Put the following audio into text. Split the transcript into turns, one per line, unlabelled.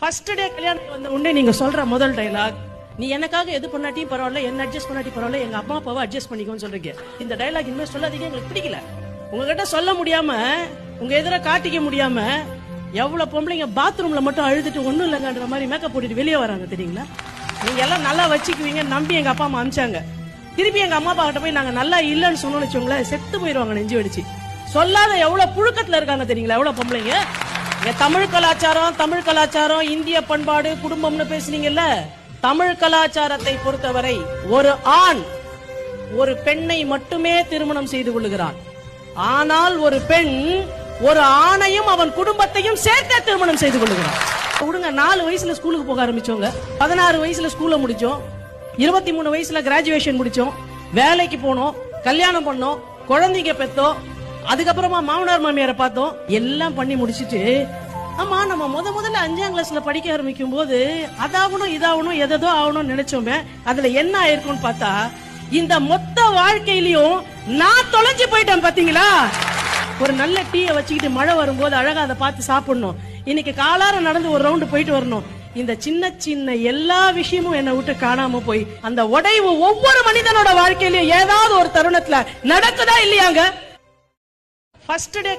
First day கல்யாணம் வந்த உடனே நீங்க சொல்ற முதல் டைலாக், நீ எனக்காக எது பண்ணாட்டியும் பரவாயில்ல, என்ன அட்ஜஸ்ட் பண்ணாட்டி பரவாயில்ல, எங்க அம்மா அப்பாவை அட்ஜஸ்ட் பண்ணிக்கோன்னு சொல்றீங்க. இந்த டைலாக் இனிமே சொல்லாதீங்க, எங்களுக்கு பிடிக்கல. உங்ககிட்ட சொல்ல முடியாம, உங்க எதிர காட்டிக்க முடியாம எவ்வளவு பொம்பளைங்க பாத்ரூம்ல மட்டும் அழுதுட்டு ஒண்ணும் இல்லைங்கன்ற மாதிரி மேக்கப் போட்டுட்டு வெளியே வராங்க தெரியுங்களா? நீங்க எல்லாம் நல்லா வச்சுக்குவீங்க நம்பி எங்க அப்பா அம்மா அனுப்பிச்சாங்க. திருப்பி எங்க அம்மா அப்பா கிட்ட போய் நாங்க நல்லா இல்லன்னு சொன்னோம்னு வச்சுக்கோங்களேன், செத்து போயிருவாங்க நெஞ்சு வெடிச்சு. சொல்லாத எவ்வளவு புழுக்கத்துல இருக்காங்க தெரியுங்களா எவ்வளவு பொம்பளைங்க. தமிழ் கலாச்சாரம், இந்திய பண்பாடு, குடும்பம்னு பேசுனீங்கல்ல. தமிழ் கலாச்சாரத்தை பொறுத்தவரை ஒரு ஆண் ஒரு பெண்ணை மட்டுமே திருமணம் செய்து கொள்ளுகிறான். ஆனால் ஒரு பெண் ஒரு ஆணையும் அவன் குடும்பத்தையும் சேர்க்க திருமணம் செய்து கொள்ளுகிறான். விடுங்க, 4 வயசுல ஸ்கூலுக்கு போக ஆரம்பிச்சோங்க, 16 வயசுல ஸ்கூல்ல முடிச்சோம், 23 வயசுல கிராஜுவேஷன் முடிச்சோம், வேலைக்கு போனோம், கல்யாணம் பண்ணோம், குழந்தைங்க பெத்தோம், அதுக்கப்புறமா மாமனார் மாமியாரை பார்த்தோம், எல்லாம் பண்ணி முடிச்சிட்டு ஆமா நம்ம முதல்ல 5ஆம் கிளாஸ்ல படிக்க ஆரம்பிக்கும் போது அதாகணும் இதாகணும் எதோ ஆகணும்னு நினைச்சோமே, அதுல என்ன ஆயிருக்கும்னு பார்த்தா இந்த மொத்த வாழ்க்கையிலயும் நான் தொலைஞ்சு போயிட்டேன் பாத்தீங்களா. ஒரு நல்ல டீயை வச்சுக்கிட்டு மழை வரும்போது அழகா அதை பார்த்து சாப்பிடணும், இன்னைக்கு காலார நடந்து ஒரு ரவுண்டு போயிட்டு வரணும். இந்த சின்ன எல்லா விஷயமும் என்னை விட்டு காணாம போய் அந்த உடைவு ஒவ்வொரு மனிதனோட வாழ்க்கையிலயும் ஏதாவது ஒரு தருணத்துல நடக்குதா இல்லையாங்க. First day